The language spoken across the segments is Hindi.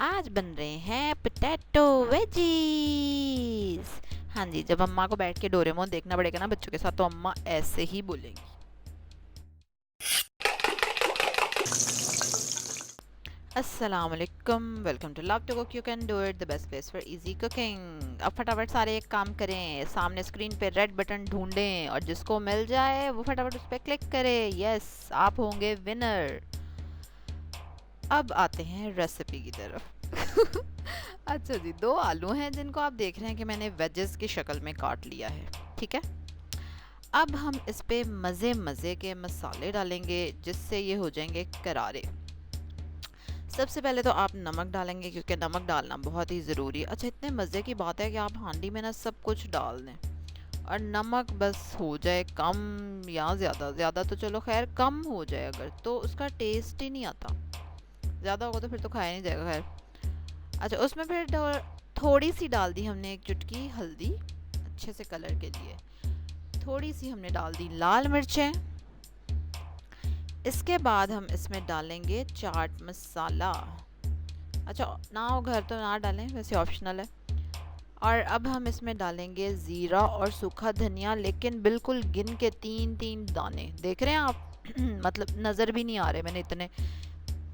आज बन रहे हैं पोटैटो वेजीज। हाँ जी, जब अम्मा को बैठ के डोरेमोन देखना पड़ेगा ना बच्चों के साथ, तो अम्मा ऐसे ही बोलेंगी। अस्सलाम वालेकुम, welcome to love to cook you can do it, the best place for easy cooking. अब फटाफट सारे एक काम करें, सामने स्क्रीन पे रेड बटन ढूंढें और जिसको मिल जाए वो फटाफट उस पर क्लिक करे। यस, आप होंगे विनर। अब आते हैं रेसिपी की तरफ। अच्छा जी, 2 आलू हैं जिनको आप देख रहे हैं कि मैंने वेजेस की शक्ल में काट लिया है। ठीक है, अब हम इस पे मज़े मज़े के मसाले डालेंगे जिससे ये हो जाएंगे करारे। सबसे पहले तो आप नमक डालेंगे क्योंकि नमक डालना बहुत ही ज़रूरी है। अच्छा, इतने मज़े की बात है कि आप हांडी में ना सब कुछ डाल दें और नमक बस हो जाए कम या ज़्यादा। ज़्यादा तो चलो खैर, कम हो जाए अगर तो उसका टेस्ट ही नहीं आता। ज़्यादा होगा तो फिर तो खाया नहीं जाएगा। खैर, अच्छा, उसमें फिर थोड़ी सी डाल दी हमने एक चुटकी हल्दी, अच्छे से कलर के लिए। थोड़ी सी हमने डाल दी लाल मिर्चें। इसके बाद हम इसमें डालेंगे चाट मसाला। अच्छा, ना हो घर तो ना डालें, वैसे ऑप्शनल है। और अब हम इसमें डालेंगे ज़ीरा और सूखा धनिया, लेकिन बिल्कुल गिन के 3-3 दाने। देख रहे हैं आप? मतलब नज़र भी नहीं आ रहे मैंने इतने।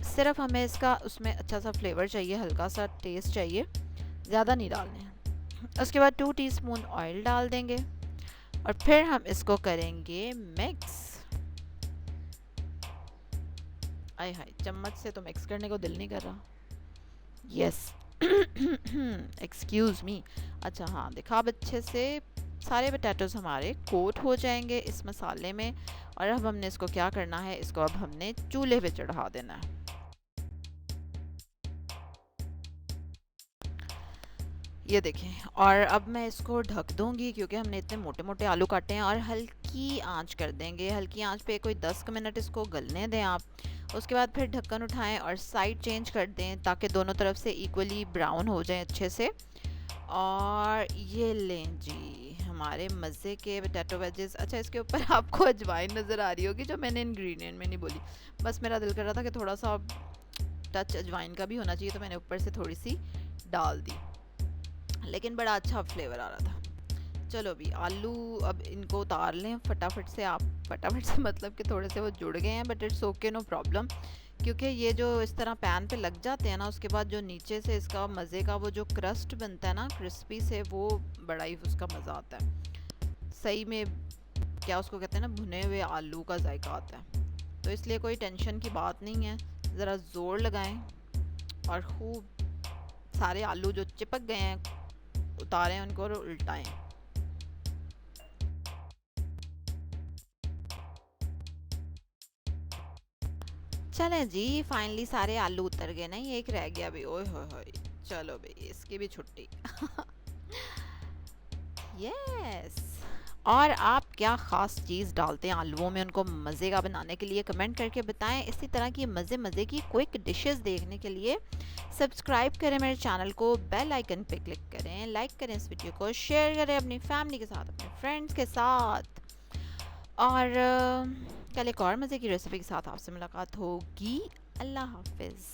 सिर्फ हमें इसका उसमें अच्छा सा फ्लेवर चाहिए, हल्का सा टेस्ट चाहिए, ज़्यादा नहीं डालने हैं। उसके बाद 2 टीस्पून ऑयल डाल देंगे और फिर हम इसको करेंगे मिक्स। आय हाय, चम्मच से तो मिक्स करने को दिल नहीं कर रहा। Yes, excuse me. अच्छा हाँ, देखा, अब अच्छे से सारे पोटैटोज हमारे कोट हो जाएंगे इस मसाले में। और अब हमने इसको क्या करना है, इसको अब हमने चूल्हे पे चढ़ा देना है। ये देखें, और अब मैं इसको ढक दूंगी क्योंकि हमने इतने मोटे मोटे आलू काटे हैं। और हल्की आंच कर देंगे, हल्की आंच पे कोई 10 मिनट इसको गलने दें आप। उसके बाद फिर ढक्कन उठाएं और साइड चेंज कर दें ताकि दोनों तरफ से इक्वली ब्राउन हो जाए अच्छे से। और ये लें जी हमारे मज़े के पोटैटो वेजेस। अच्छा, इसके ऊपर आपको अजवाइन नज़र आ रही होगी जो मैंने इंग्रेडिएंट में नहीं बोली। बस मेरा दिल कर रहा था कि थोड़ा सा टच अजवाइन का भी होना चाहिए, तो मैंने ऊपर से थोड़ी सी डाल दी, लेकिन बड़ा अच्छा फ्लेवर आ रहा था। चलो भी आलू अब इनको उतार लें फटाफट से। आप फटाफट से मतलब कि थोड़े से वो जुड़ गए हैं, but it's okay, no problem. क्योंकि ये जो इस तरह पैन पे लग जाते हैं ना, उसके बाद जो नीचे से इसका मज़े का वो जो क्रस्ट बनता है ना क्रिस्पी से, वो बड़ा ही उसका मज़ा आता है सही में। क्या उसको कहते हैं ना, भुने हुए आलू का जायका आता है। तो इसलिए कोई टेंशन की बात नहीं है, ज़रा ज़ोर लगाएं और खूब सारे आलू जो चिपक गए हैं उतारें उनको और उल्टाएं। चलें जी, फाइनली सारे आलू उतर गए, नहीं एक रह गया अभी। ओए होए होए, चलो भाई इसकी भी छुट्टी। यस। और आप क्या ख़ास चीज़ डालते हैं आलूओं में उनको मज़े का बनाने के लिए, कमेंट करके बताएं। इसी तरह की मज़े मज़े की क्विक डिशेस देखने के लिए सब्सक्राइब करें मेरे चैनल को, बेल आइकन पे क्लिक करें, लाइक करें इस वीडियो को, शेयर करें अपनी फैमिली के साथ, अपने फ्रेंड्स के साथ। और कल एक और मज़े की रेसिपी के साथ आपसे मुलाकात होगी। अल्लाह हाफिज़।